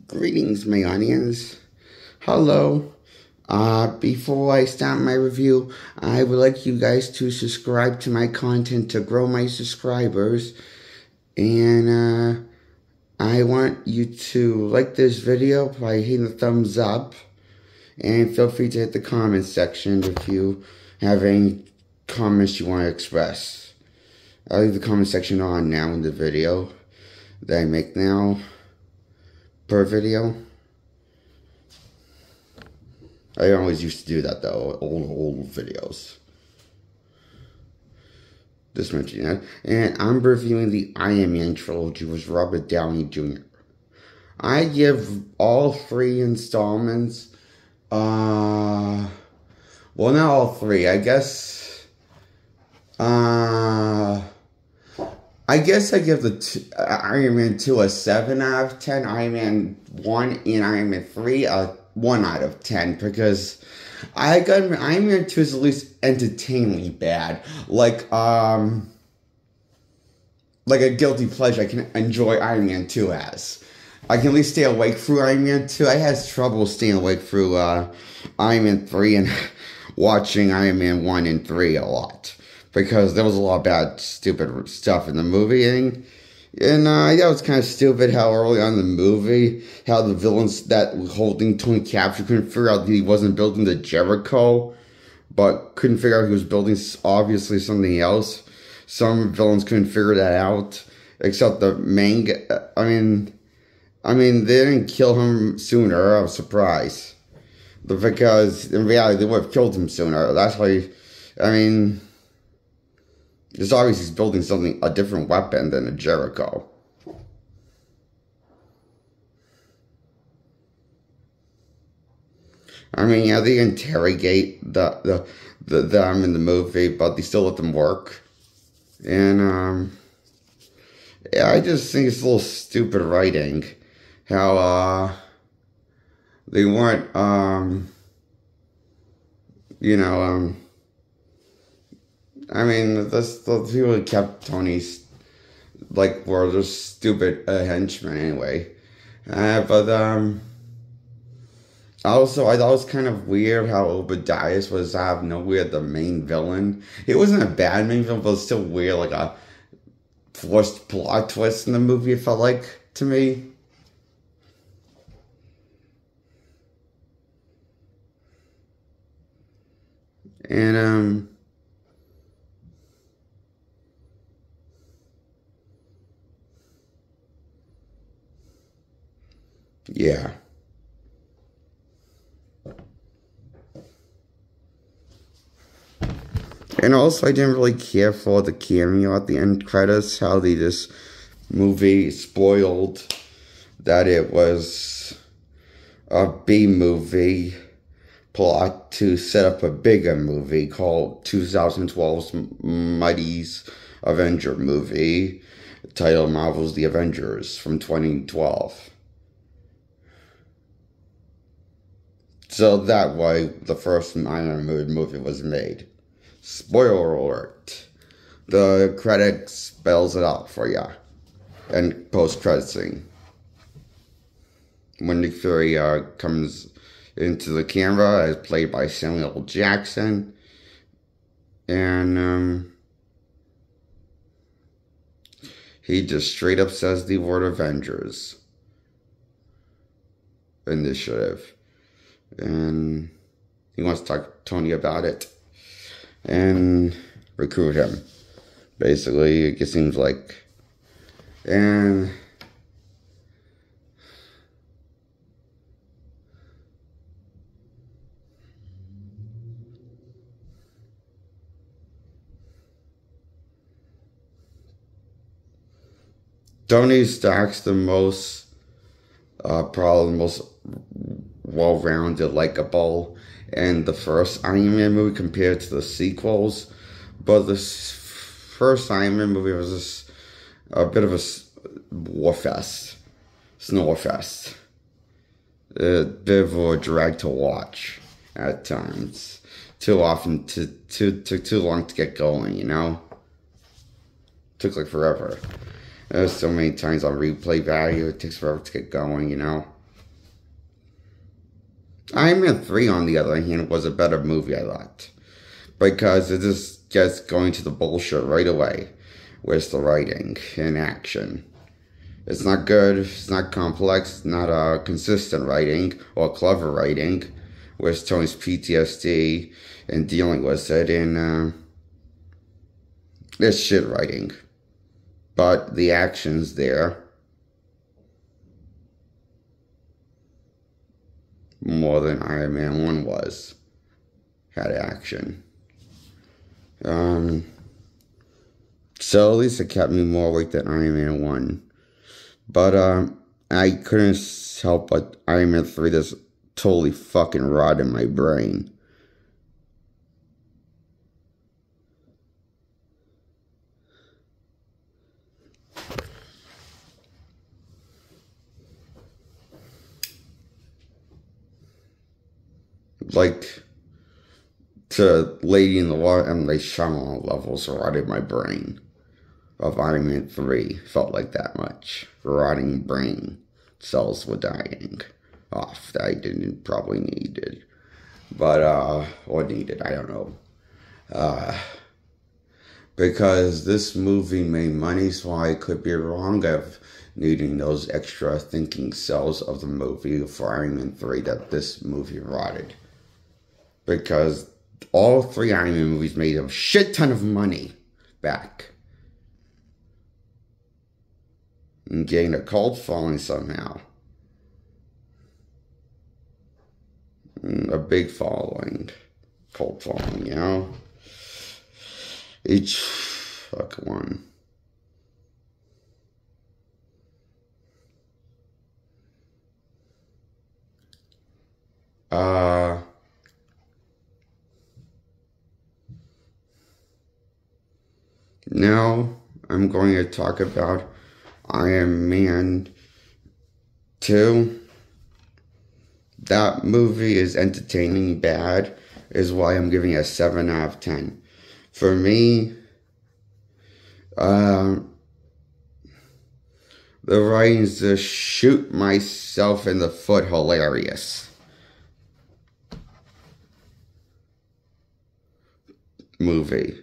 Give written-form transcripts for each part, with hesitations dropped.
Greetings, my audience. Hello. Before I start my review, I would like you guys to subscribe to my content to grow my subscribers. And, I want you to like this video by hitting the thumbs up. And feel free to hit the comment section if you have any comments you want to express. I'll leave the comment section on now in the video that I make now per video. I always used to do that though, old videos. Just mentioning that. And I'm reviewing the Iron Man trilogy with Robert Downey Jr. I give all three installments, well, not all three, I guess I give the Iron Man 2 a 7 out of 10, Iron Man 1 and Iron Man 3 a 1 out of 10, because Iron Man 2 is at least entertainingly bad. Like a guilty pleasure I can enjoy Iron Man 2 as. I can at least stay awake through Iron Man 2. I had trouble staying awake through Iron Man 3 and watching Iron Man 1 and 3 a lot, because there was a lot of bad, stupid stuff in the movie, and that was kind of stupid how early on in the movie, how the villains that were holding Tony Capture couldn't figure out that he wasn't building the Jericho, but couldn't figure out he was building, obviously, something else. Some villains couldn't figure that out, except the main guy. I mean, they didn't kill him sooner. I was surprised. Because, in reality, they would have killed him sooner. That's why, it's obvious he's building a different weapon than a Jericho. Yeah, they interrogate them in the movie, but they still let them work. And, yeah, I just think it's a little stupid writing. How, they weren't, the people who kept Tony's, were just stupid henchmen anyway. Also, I thought it was kind of weird how Obadiah was out of nowhere the main villain. He wasn't a bad main villain, but it was still weird, like a forced plot twist in the movie, it felt like, to me. And, yeah. And also, I didn't really care for the cameo at the end credits, how this movie spoiled that it was a B-movie plot to set up a bigger movie called 2012's Mighty's Avenger movie, titled Marvel's The Avengers from 2012. So that way, the first Iron Man movie was made. Spoiler alert. The credit spells it out for ya. And post-credit scene. When Nick Fury comes into the camera, as played by Samuel Jackson. And he just straight up says the word Avengers. Initiative. And he wants to talk to Tony about it and recruit him, basically, it seems like. And Tony Stark's the most probably the most well-rounded, likable in the first Iron Man movie compared to the sequels. But the first Iron Man movie was just a bit of a war fest, snore fest. A bit of a drag to watch at times. Too often, took too long to get going, you know? Took forever. There's so many times on replay value, it takes forever to get going, you know? Iron Man 3, on the other hand, was a better movie, I thought. Because it just gets going to the bullshit right away. Where's the writing and action? It's not good, it's not complex, not consistent writing or clever writing. Where's Tony's PTSD and dealing with it, and it's shit writing. But the action's there. More than Iron Man 1 was. Had action. So at least it kept me more awake than Iron Man 1. But I couldn't help but Iron Man 3 just totally fucking rotted my brain. Like, to Lady in the Water, and they Shyamalan levels rotted my brain. Of Iron Man 3 felt like that much. Rotting brain cells were dying off that I didn't probably needed. But, or needed, I don't know. Because this movie made money, so I could be wrong of needing those extra thinking cells of the movie for Iron Man 3 that this movie rotted. Because all 3 Iron Man movies made a shit ton of money back. And getting a cult following somehow. A big following. Cult following, you know? Each fucking one. Now I'm going to talk about Iron Man 2. That movie is entertaining, bad, is why I'm giving it a 7 out of 10. For me, the writing's just shoot myself in the foot hilarious. Movie.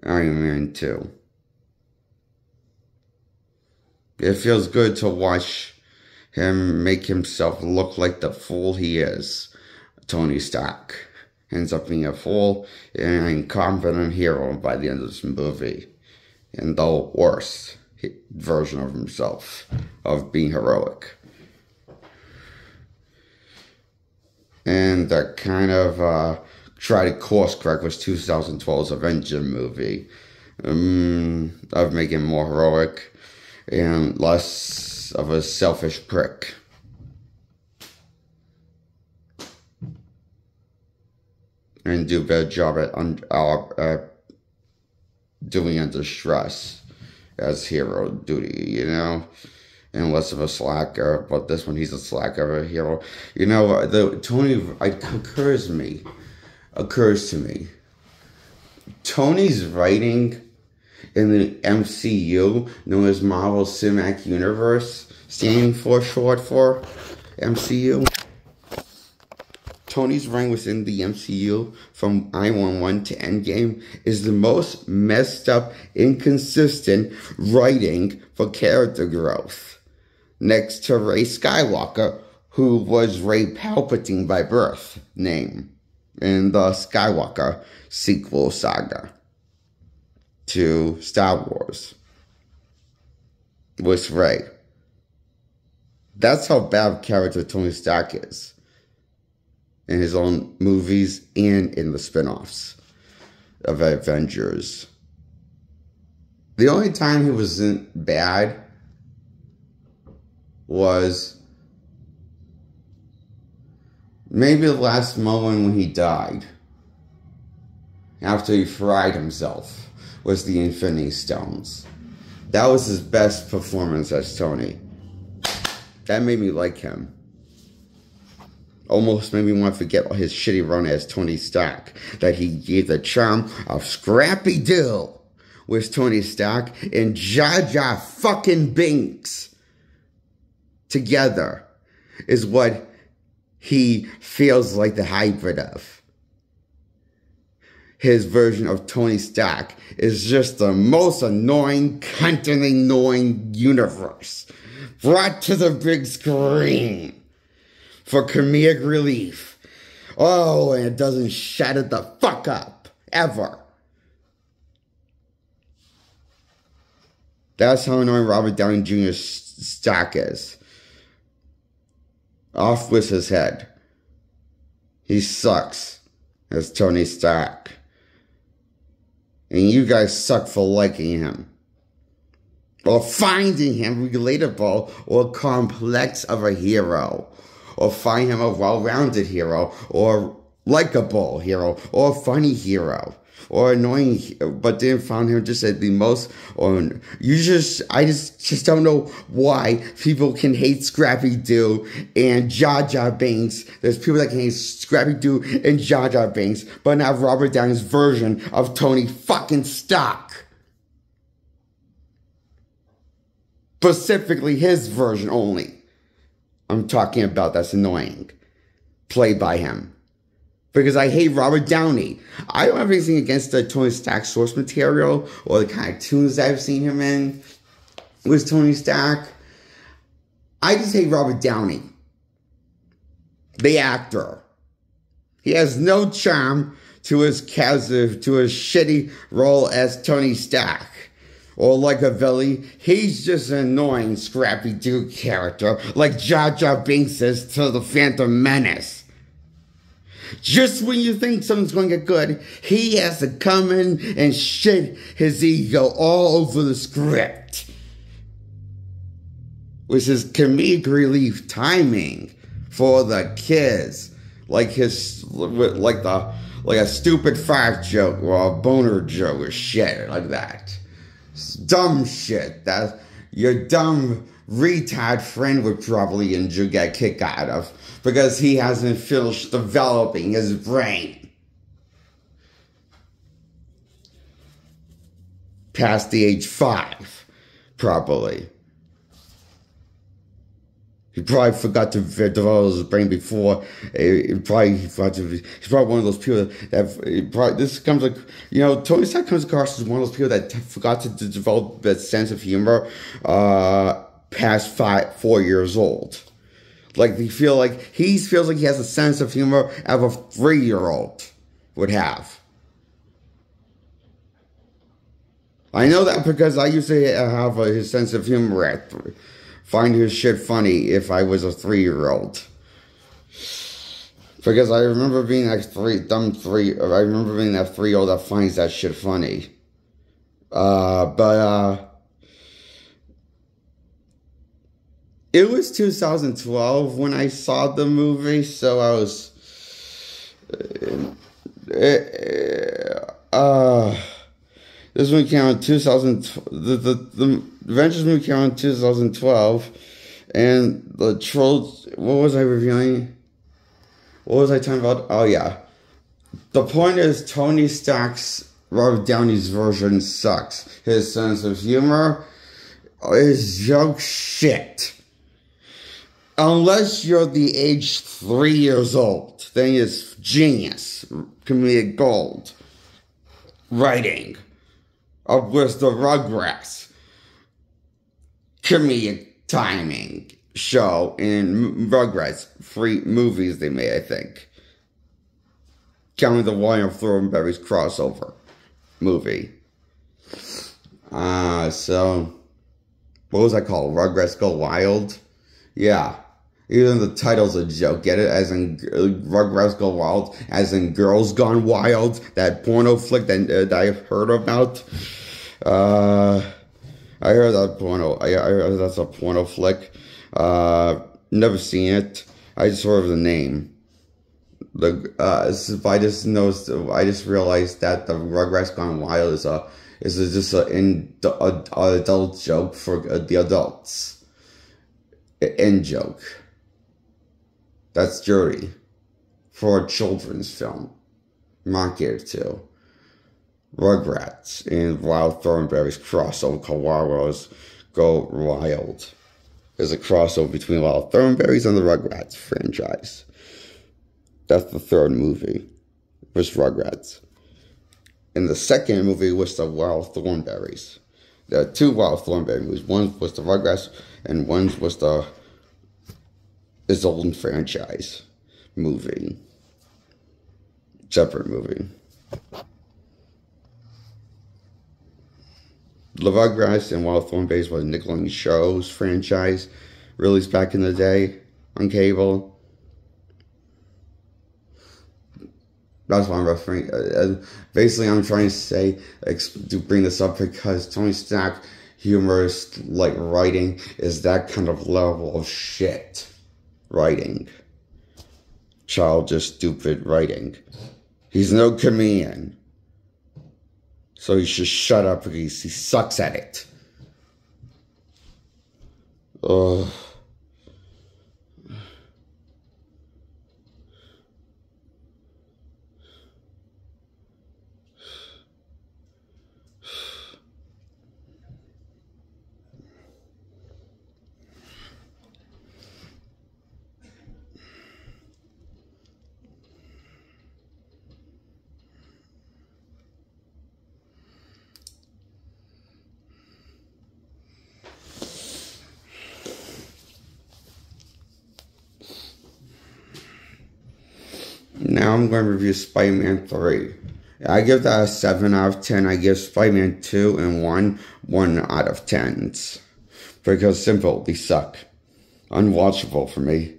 Iron Man 2. It feels good to watch him make himself look like the fool he is. Tony Stark ends up being a fool and an incompetent hero by the end of this movie. And the worst version of himself, of being heroic. And that kind of try to course correct was 2012's Avenger movie. Of making him more heroic and less of a selfish prick. And do a better job at doing under stress as hero duty, you know? And less of a slacker, but this one he's a slacker of a hero. You know, occurs to me. Tony's writing in the MCU, known as Marvel Cinematic Universe, standing for short for MCU. Tony's writing within the MCU from Iron Man 1 to Endgame is the most messed up, inconsistent writing for character growth. Next to Rey Skywalker, who was Rey Palpatine by birth name in the Skywalker sequel saga to Star Wars with Rey. That's how bad character Tony Stark is in his own movies and in the spin-offs of Avengers. The only time he wasn't bad was maybe the last moment when he died after he fried himself was the Infinity Stones. That was his best performance as Tony. That made me like him. Almost made me want to forget his shitty run as Tony Stark. That he gave the charm of Scrappy Doo with Tony Stark and Jar Jar fucking Binks together is what he feels like the hybrid of. His version of Tony Stark is just the most annoying, constantly annoying universe brought to the big screen for comedic relief. Oh, and it doesn't shut it the fuck up, ever. That's how annoying Robert Downey Jr.'s Stark is. Off with his head. He sucks as Tony Stark. And you guys suck for liking him. Or finding him relatable or complex of a hero. Or find him a well-rounded hero. Or likable hero. Or funny hero. Or annoying, but then found him just at the most, or I just don't know why people can hate Scrappy-Doo and Jar Jar Binks. There's people that can hate Scrappy-Doo and Jar Jar Binks, but not Robert Downey's version of Tony fucking Stark. Specifically his version only. I'm talking about that's annoying. Played by him. Because I hate Robert Downey. I don't have anything against the Tony Stark source material or the cartoons I've seen him in with Tony Stark. I just hate Robert Downey. The actor. He has no charm to his shitty role as Tony Stark. Or like a villain, he's just an annoying Scrappy-Doo character like Jar Jar Binks is to the Phantom Menace. Just when you think something's going to get good, he has to come in and shit his ego all over the script. Which is comedic relief timing for the kids. Like a stupid fart joke or a boner joke or shit like that. Dumb shit that your dumb retard friend would probably get a kick out of. Because he hasn't finished developing his brain. Past the age 5, probably. He probably forgot to develop his brain before. He's probably one of those people Tony Stark comes across as one of those people that forgot to develop that sense of humor past 4 years old. Like he feels like he has a sense of humor of a 3-year-old would have. I know that because I used to have his sense of humor at 3. Find his shit funny if I was a 3-year-old. Because I remember being that 3-year-old that finds that shit funny. It was 2012 when I saw the movie, so I was... this movie came out in 2012. The Avengers movie came out in 2012, and the Trolls... What was I reviewing? What was I talking about? Oh, yeah. The point is, Tony Stark's Robert Downey's version sucks. His sense of humor is joke shit. Unless you're the age 3 years old, then it's genius, comedic gold, writing, of course the Rugrats, comedic timing show in Rugrats, 3 movies they made, I think, counting the William Thornberry's crossover movie. So, what was that called? Rugrats Go Wild? Yeah. Even the title's a joke. Get it? As in Rugrats Go Wild. As in Girls Gone Wild. That porno flick that I've heard about. I heard that porno. I heard that's a porno flick. Never seen it. I just heard of the name. I just realized that the Rugrats Gone Wild is just an adult joke for the adults. In joke. That's dirty. For a children's film. Marketed to. Rugrats and Wild Thornberry's crossover called Wild Go Wild. There's a crossover between Wild Thornberries and the Rugrats franchise. That's the third movie, was Rugrats. And the second movie was the Wild Thornberrys. There are two Wild Thornberry movies. One was the Rugrats, and one was the Isolde franchise movie. Separate movie. The Rugrats and Wild Thornberrys was Nickelodeon Shows franchise, released back in the day on cable. That's what I'm referring. Basically, I'm trying to say, to bring this up because Tony Stark humorous, like, writing is that kind of level of shit. Writing. Childish, stupid writing. He's no comedian. So he should shut up because he sucks at it. Ugh. Now I'm going to review Spider-Man 3. I give that a 7 out of 10. I give Spider-Man 2 and 1 out of 10s. Because simple, they suck. Unwatchable for me.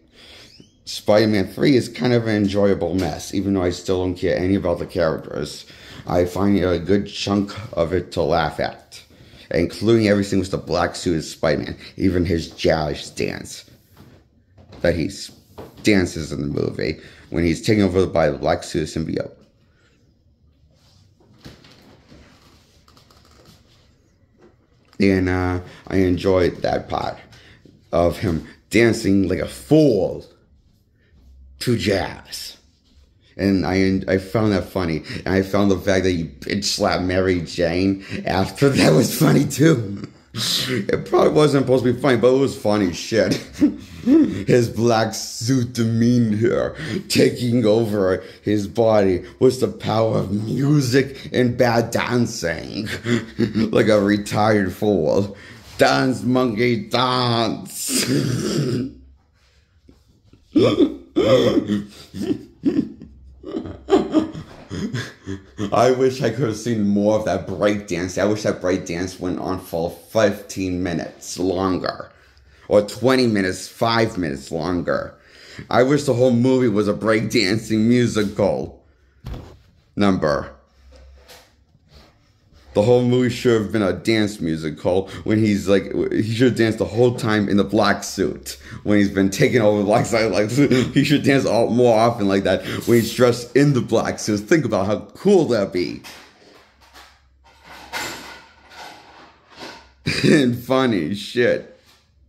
Spider-Man 3 is kind of an enjoyable mess, even though I still don't care any about the characters. I find a good chunk of it to laugh at. Including everything with the black suit of Spider-Man. Even his jazz dance. That he dances in the movie. When he's taken over by the black suit symbiote. And I enjoyed that part of him dancing like a fool to jazz. And I found that funny. And I found the fact that he bitch slapped Mary Jane after that was funny too. It probably wasn't supposed to be funny, but it was funny shit. His black suit demeanor taking over his body with the power of music and bad dancing. Like a retired fool. Dance, monkey, dance. I wish I could have seen more of that break dance. I wish that break dance went on for 15 minutes longer. Or 20 minutes, 5 minutes longer. I wish the whole movie was a breakdancing musical number. The whole movie should have been a dance musical when he's like, he should have danced the whole time in the black suit. When he's been taken over the black suit, like, he should dance more often like that when he's dressed in the black suit. Think about how cool that'd be. And funny shit.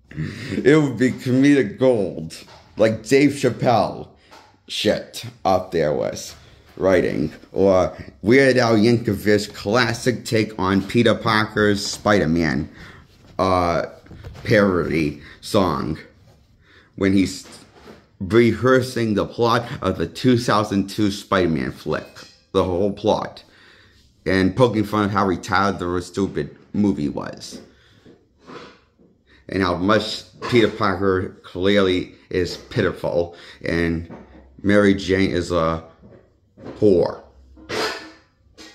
It would be comedic gold. Like Dave Chappelle shit up there was writing. Or Weird Al Yankovic's classic take on Peter Parker's Spider-Man parody song. When he's rehearsing the plot of the 2002 Spider-Man flick. The whole plot. And poking fun of how retarded the stupid movie was. And how much Peter Parker clearly is pitiful. And Mary Jane is a whore.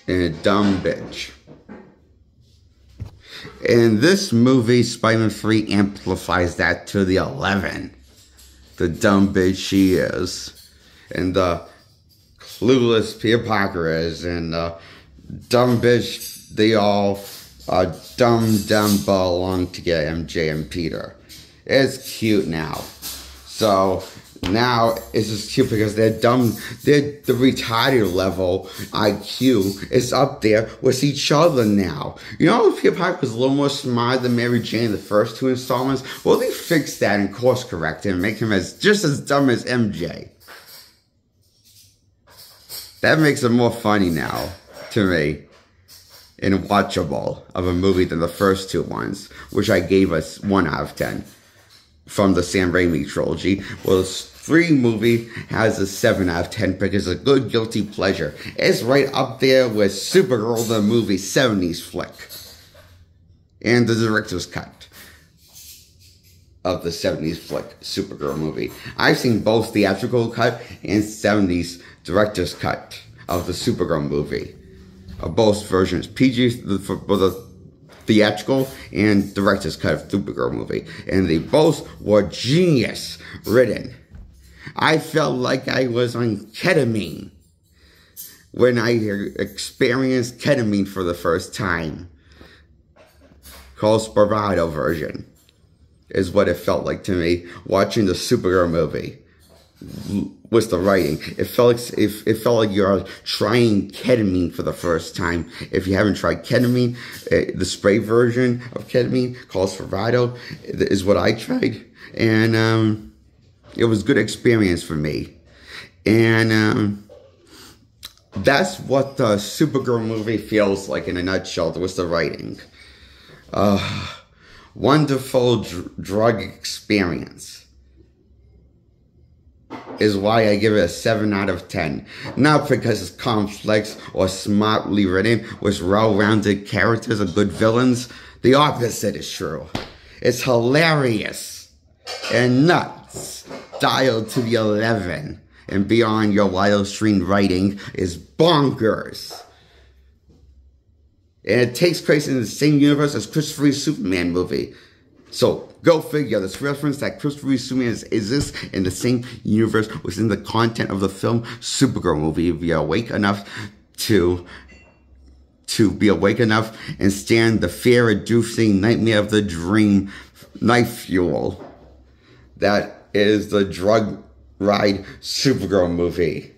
And a dumb bitch. And this movie, Spider-Man 3, amplifies that to the 11. The dumb bitch she is. And the clueless Peter Parker is. And the dumb bitch they all dumb belong to get MJ and Peter. It's cute now. So now it's just cute because they're dumb. The retarded level IQ is up there with each other now. You know, Peter Parker was a little more smart than Mary Jane in the first two installments. Well, they fixed that and course correct him and make him just as dumb as MJ. That makes it more funny now to me. And watchable of a movie than the first two ones, which I gave us 1 out of 10. from the Sam Raimi trilogy. Well, this 3 movie has a 7 out of 10 because it's a good guilty pleasure. It's right up there with Supergirl, the movie, 70s flick. And the director's cut of the 70s flick, Supergirl movie. I've seen both theatrical cut and 70s director's cut of the Supergirl movie. Of both versions. PG for the theatrical and director's cut of Supergirl movie. And they both were genius written. I felt like I was on ketamine when I experienced ketamine for the first time. Called Bravado version is what it felt like to me watching the Supergirl movie. With the writing, it felt like you're trying ketamine for the first time. If you haven't tried ketamine, the spray version of ketamine called Bravado is what I tried, and it was a good experience for me. And that's what the Supergirl movie feels like in a nutshell. With the writing, wonderful drug experience is why I give it a 7 out of 10. Not because it's complex or smartly written with well-rounded characters or good villains. The opposite is true. It's hilarious and nuts, dialed to the 11, and beyond your wild-streamed writing is bonkers. And it takes place in the same universe as Christopher Reeve's Superman movie. So, go figure, this reference that Christopher Reeve Superman exists in the same universe within the content of the film Supergirl movie. If you're awake enough to be awake enough and stand the fear-inducing nightmare of the dream knife fuel that is the drug ride Supergirl movie.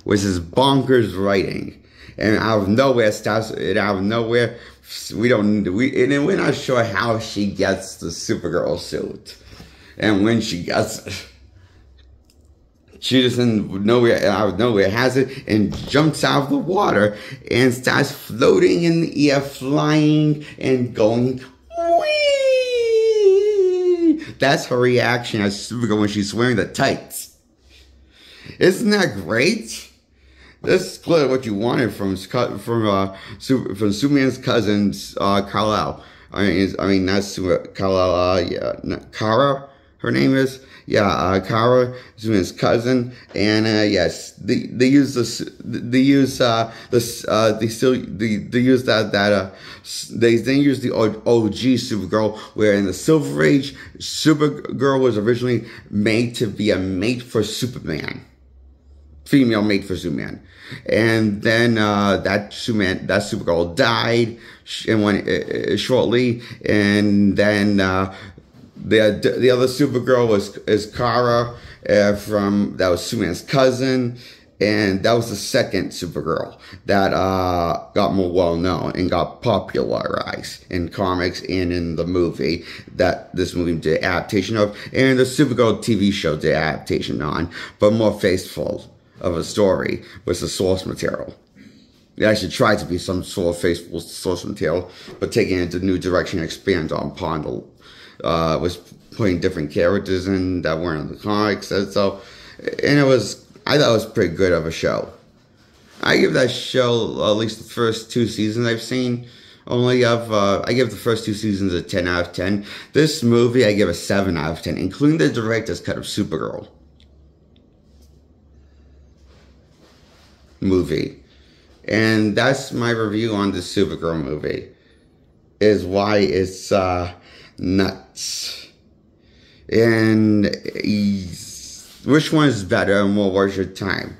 Which is bonkers writing. And out of nowhere, we're not sure how she gets the Supergirl suit. And when she gets it, she just out of nowhere has it and jumps out of the water and starts floating in the air, flying and going, whee! That's her reaction as Supergirl when she's wearing the tights. Isn't that great? This is clearly what you wanted from Superman's cousin, Kal-El. Kara, her name is. Yeah, Kara, Superman's cousin, and yes, they use the OG Supergirl, where in the Silver Age, Supergirl was originally made to be a mate for Superman. Female mate for Superman, and then that Supergirl died, and shortly, and then the other Supergirl is Kara that was Superman's cousin, and that was the second Supergirl that got more well known and got popularized in comics and in the movie that this movie did adaptation of, and the Supergirl TV show did adaptation on, but more faithful of a story was the source material. It actually tried to be some sort of faithful source material, but taking it into new direction, expand upon was putting different characters in that weren't in the comics, and so, and I thought it was pretty good of a show. I give that show at least the first 2 seasons I've seen. I give the first 2 seasons a 10 out of 10. This movie I give a 7 out of 10, including the director's cut of Supergirl movie. And that's my review on the Supergirl movie, is why it's nuts. And which one is better and more worth your time?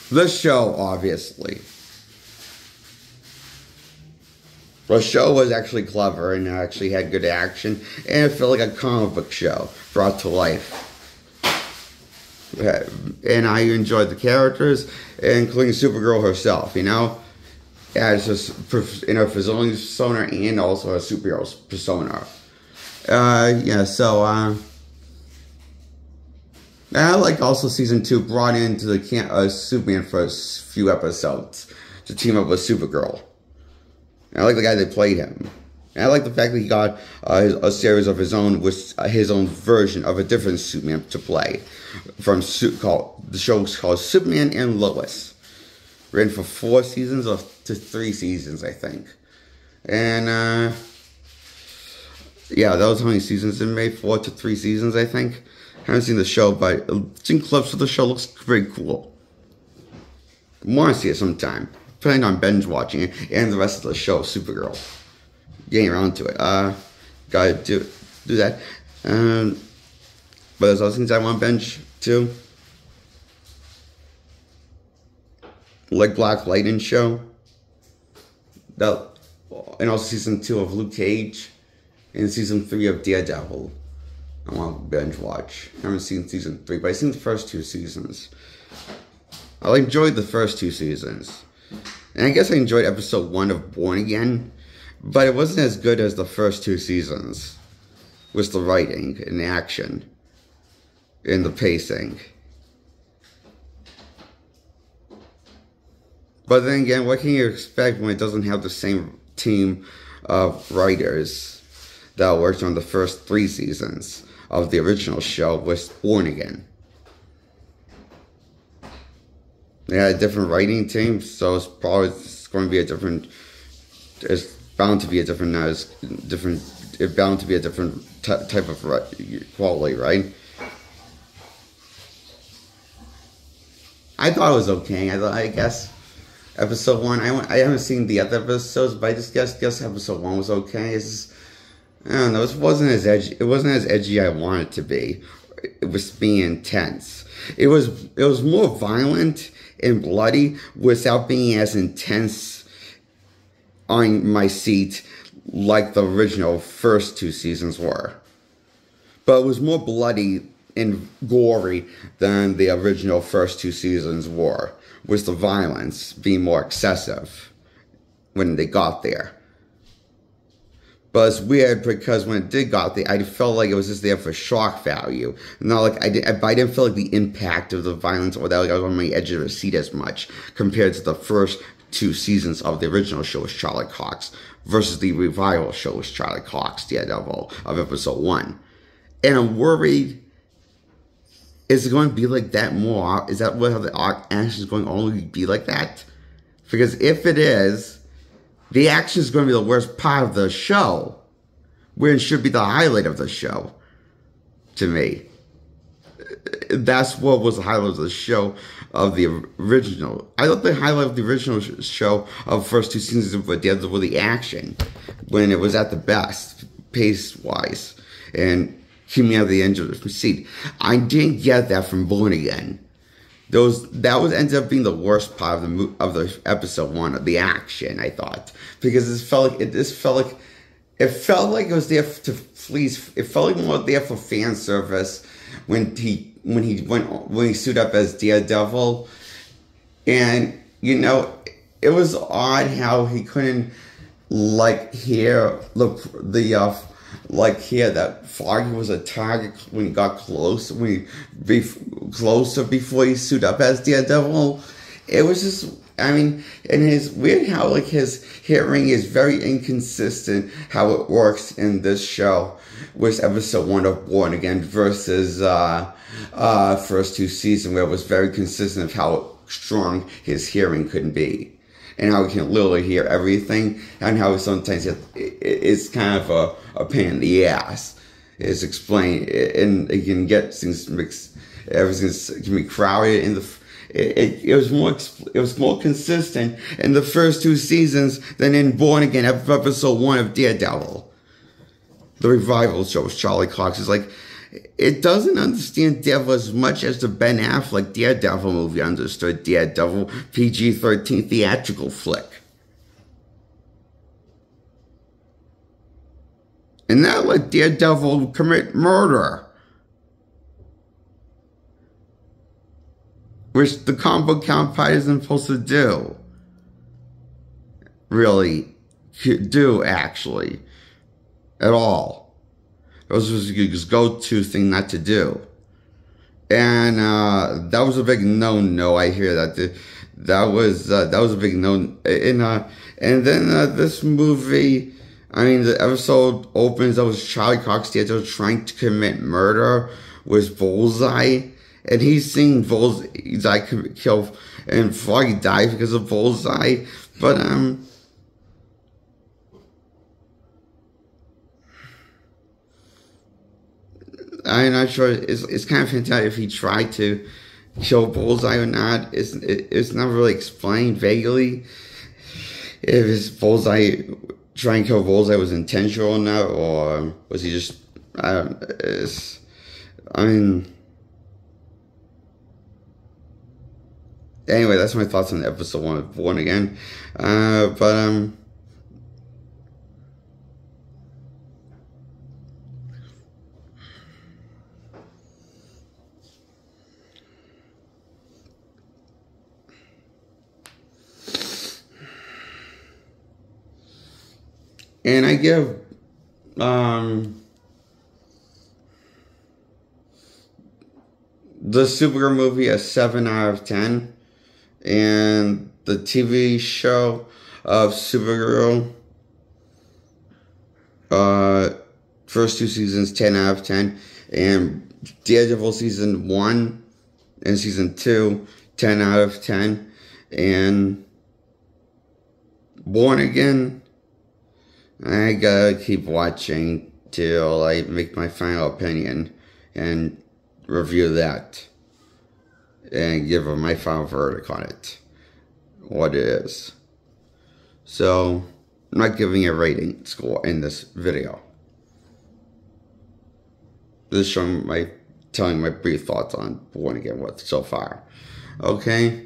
The show, obviously. The show was actually clever and actually had good action, and it felt like a comic book show brought to life. And I enjoyed the characters, including Supergirl herself, as in her persona and also her superhero persona. And I like also season 2 brought into the Superman for a few episodes to team up with Supergirl. And I like the guy that played him. And I like the fact that he got a series of his own, with his own version of a different Superman to play, the show's called Superman and Lois, written for 4 seasons or to 3 seasons, I think. And yeah, that was how many seasons it made, 4 to 3 seasons, I think. Haven't seen the show, but seen clips of the show. Looks pretty cool. Want to see it sometime. Planning on binge watching it and the rest of the show, Supergirl. Getting around to it. Gotta do that. But there's other things I want to binge too. Like Black Lightning show. And also season 2 of Luke Cage. And season 3 of Daredevil. I want to binge watch. I haven't seen season 3, but I've seen the first 2 seasons. I enjoyed the first 2 seasons. And I guess I enjoyed episode 1 of Born Again. But it wasn't as good as the first 2 seasons. With the writing and the action. And the pacing. But then again, what can you expect when it doesn't have the same team of writers that worked on the first 3 seasons of the original show with Born Again? They had a different writing team, so it's going to be a different. It's bound to be a different type of quality, right? I thought it was okay. I guess episode 1. I haven't seen the other episodes, but I just guess episode 1 was okay. I don't know. It wasn't as edgy. It wasn't as edgy I wanted it to be. It was being intense. It was more violent and bloody without being as intense on my seat like the original first 2 seasons were. But it was more bloody and gory than the original first 2 seasons were, with the violence being more excessive when they got there. But it's weird because when it did got there, I felt like it was just there for shock value. Not like I didn't feel like the impact of the violence or that like I was on my edge of the seat as much compared to the first 2 seasons of the original show with Charlie Cox versus the revival show with Charlie Cox, Daredevil, of episode 1. And I'm worried, is it going to be like that more? Is that what how the action is going to only be like that? Because if it is, the action is going to be the worst part of the show, when it should be the highlight of the show, to me. That's what was the highlight of the show of the original. I thought the highlight of the original show of the first 2 seasons of Daredevil was the action, when it was at the best, pace-wise, and keeping me out of the edge of the seat. I didn't get that from Born Again. That ended up being the worst part of the episode 1 of the action, I thought, because it felt like it was there to please. It felt like more there for fan service when he suited up as Daredevil, and it was odd how he couldn't hear that Foggy was a target when he got close, closer before he suited up as Daredevil. It was just, and it's weird how his hearing is very inconsistent how it works in this show with episode 1 of Born Again versus first 2 seasons, where it was very consistent of how strong his hearing could be. And how he can literally hear everything, and how sometimes it's kind of a pain in the ass. It's explained, and you can get things mixed. Everything can be crowded. It was more consistent in the first 2 seasons than in Born Again, episode 1 of Daredevil, the revival show with Charlie Cox. Is it doesn't understand Daredevil as much as the Ben Affleck Daredevil movie understood Daredevil, PG-13 theatrical flick. And that let Daredevil commit murder, which the comic book counterpart isn't supposed to do. Really do, actually, at all. It was his go-to thing not to do. And that was a big no-no. I hear that. That was a big no. And then this movie, I mean, the episode opens up with Charlie Cox Daredevil trying to commit murder with Bullseye, and he's seeing Bullseye kill, and Foggy dies because of Bullseye. But I'm not sure. It's kind of fantastic if he tried to kill Bullseye or not. It's not really explained vaguely if his Bullseye trying to kill Bullseye was intentional or not, or was he just, I don't, I mean, anyway, that's my thoughts on episode 1 of Born Again. And I give the Supergirl movie a 7 out of 10, and the TV show of Supergirl, first 2 seasons, 10 out of 10, and Daredevil season 1 and season 2, 10 out of 10, and Born Again, I gotta keep watching till I make my final opinion and review that and give my final verdict on it, what it is. So, I'm not giving a rating score in this video. This is telling my brief thoughts on Born Again so far. Okay?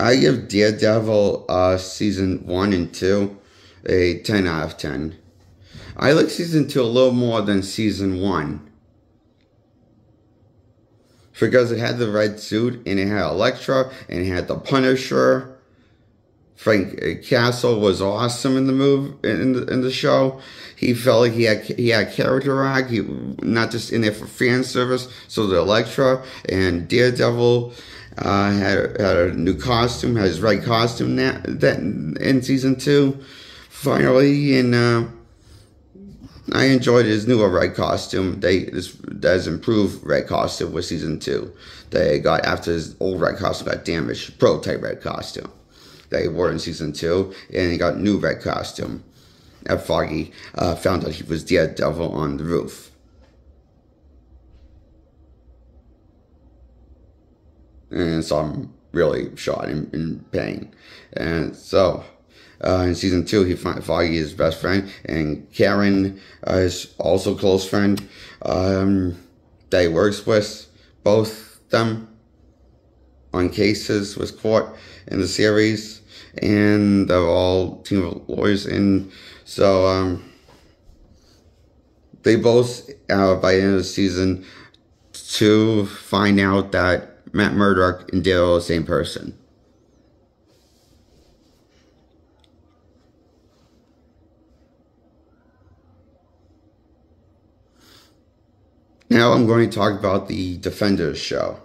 I give Daredevil season 1 and 2 a 10 out of 10. I like season 2 a little more than season 1. Because it had the red suit, and it had Elektra, and it had the Punisher. Frank Castle was awesome in the show. He felt like he had character arc. He not just in there for fan service. So the Elektra and Daredevil had a new costume, had his red costume that in season 2, finally, and I enjoyed his newer red costume. That's improved red costume with season 2. They got after his old red costume got damaged, prototype red costume that he wore in season 2, and he got new red costume. And Foggy found out he was Daredevil on the roof. And so I'm really shot in pain. And so, in season 2, Foggy is his best friend, and Karen is also a close friend that he works with. Both them on cases was caught in the series, and they're all team of lawyers. And so, they both, by the end of season 2, find out that Matt Murdock and Daredevil are the same person. Now I'm going to talk about the Defenders show,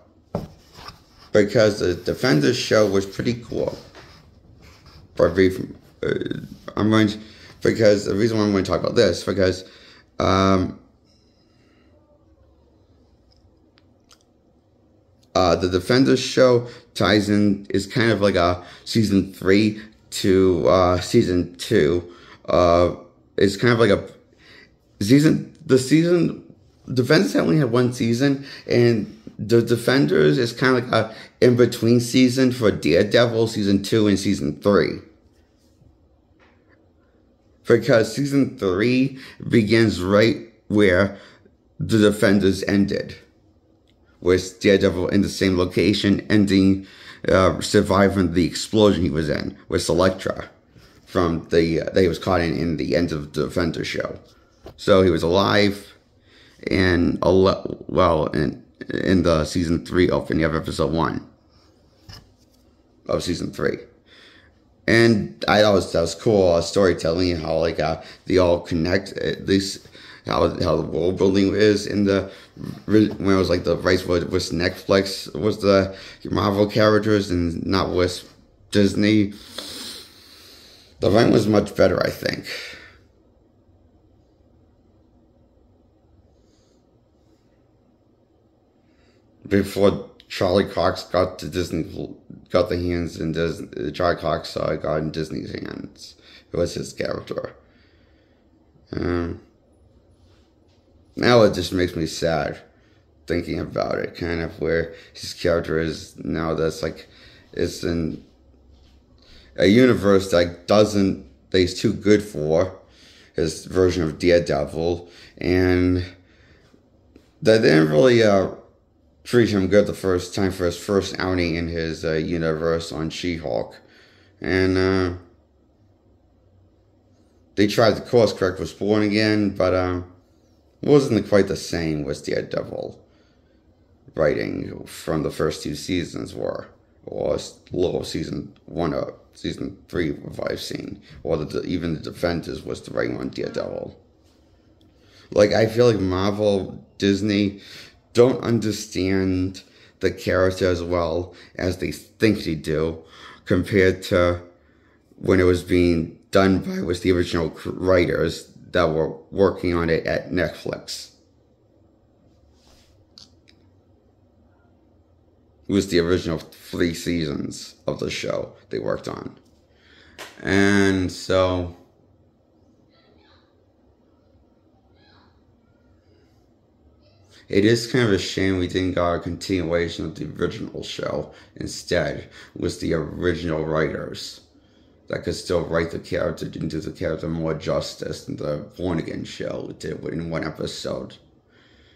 because the Defenders show was pretty cool. Because the reason why I'm going to talk about this, because the Defenders show ties in, is kind of like a season 3 to season 2. It's kind of like a Defenders only had 1 season, and the Defenders is kind of like a in-between season for Daredevil season 2 and season 3. Because season 3 begins right where the Defenders ended, with Daredevil in the same location, surviving the explosion he was in with Elektra that he was caught in the end of the Defender show. So he was alive, and in the season 3 opening of episode 1 of season 3. And I thought that was cool, storytelling, and how they all connect, at least how the world building is in when it was the rights was Netflix was the Marvel characters and not with Disney, the writing was much better, I think. Before Charlie Cox got to Disney, got the hands in Disney, Charlie Cox got in Disney's hands. It was his character. Now it just makes me sad thinking about it, kind of where his character is now. That's like, it's in a universe that he's too good for, his version of Daredevil, and that didn't really treat him good the first time for his first outing in his universe on She-Hulk. And they tried to course correct with Born Again, but it wasn't quite the same with Daredevil writing from the first two seasons were, or a little season 1 or season 3 of I've seen, or even the Defenders was the writing on Daredevil. Like, I feel like Marvel, Disney don't understand the character as well as they think they do, compared to when it was being done by was the original writers that were working on it at Netflix. It was the original 3 seasons of the show they worked on. And so it is kind of a shame we didn't get a continuation of the original show. Instead, was the original writers that could still write the character and do the character more justice than the Born Again show did in 1 episode.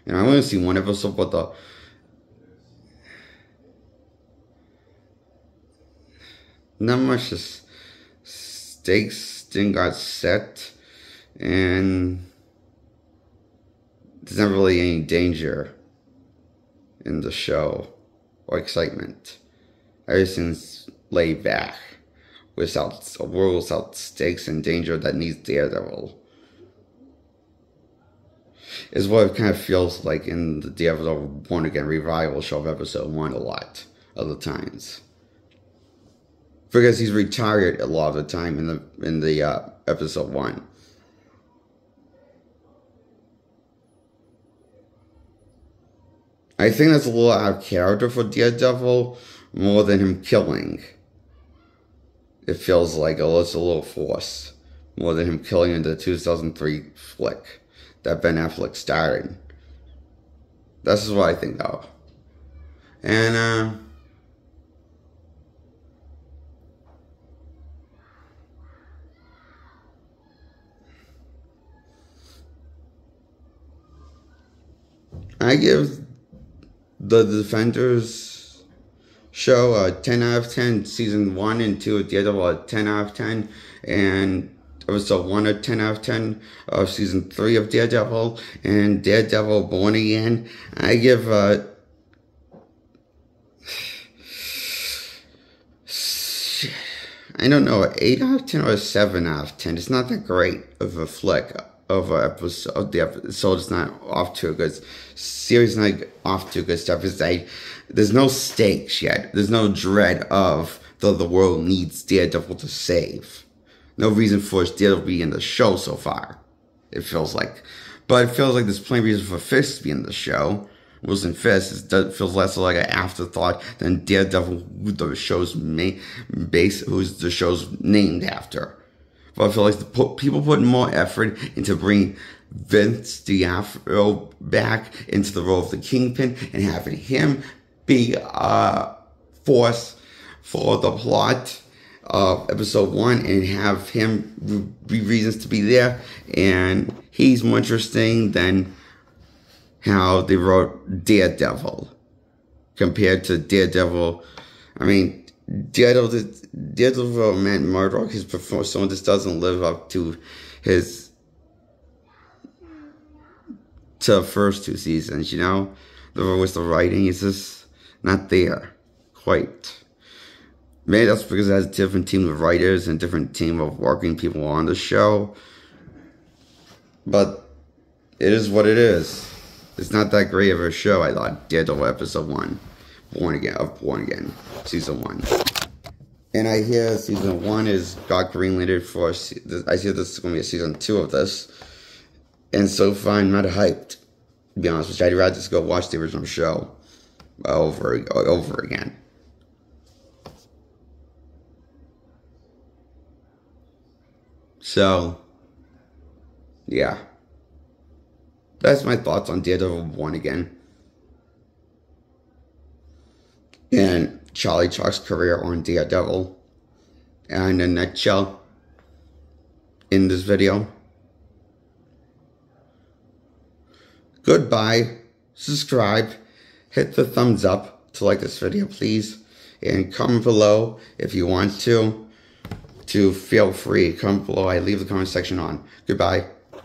And I only see 1 episode, but not much stakes didn't got set, and there's not really any danger in the show or excitement. Everything's laid back, without a world without stakes and danger that needs Daredevil. Is what it kind of feels like in the Daredevil Born Again revival show of episode 1 a lot of the times. Because he's retired a lot of the time in the episode 1. I think that's a little out of character for Daredevil, more than him killing. It feels like it's a little forced, more than him killing in the 2003 flick that Ben Affleck starred. This is what I think, though. And I give the Defenders show a 10 out of 10. Season 1 and 2 of Daredevil a 10 out of 10. And episode 1 a 10 out of 10 of season 3 of Daredevil. And Daredevil Born Again, I give I don't know, an 8 out of 10 or a 7 out of 10. It's not that great of a flick of an episode. Of the episode is not off to a good series, not off to a good stuff. It's like there's no stakes yet. There's no dread of the world needs Daredevil to save. No reason for Daredevil to be in the show so far. It feels like, but it feels like there's plenty of reason for Fisk to be in the show. Wilson Fisk, it feels less like an afterthought than Daredevil, who the show's who's the show's named after. But I feel like people put more effort into bringing Vince D'Onofrio back into the role of the Kingpin and having him be a force for the plot of episode 1 and have him be reasons to be there. And he's more interesting than how they wrote Daredevil compared to Daredevil. I mean, Daredevil, Matt Murdock, his performance, someone just doesn't live up to the first 2 seasons, you know? With the writing, it's just not there, quite. Maybe that's because it has a different team of writers and different team of working people on the show. But it is what it is. It's not that great of a show, I thought. Daredevil episode 1, Born Again, season 1. And I hear season 1 got greenlit for, I hear this is going to be a season 2 of this. And so far, I'm not hyped, to be honest with you. I'd rather just go watch the original show over again. So, yeah. That's my thoughts on Daredevil 1 again. And Charlie Chalk's career on Daredevil. And in a nutshell, in this video. Goodbye. Subscribe. Hit the thumbs up to like this video, please. And comment below if you want to feel free. Comment below. I leave the comment section on. Goodbye.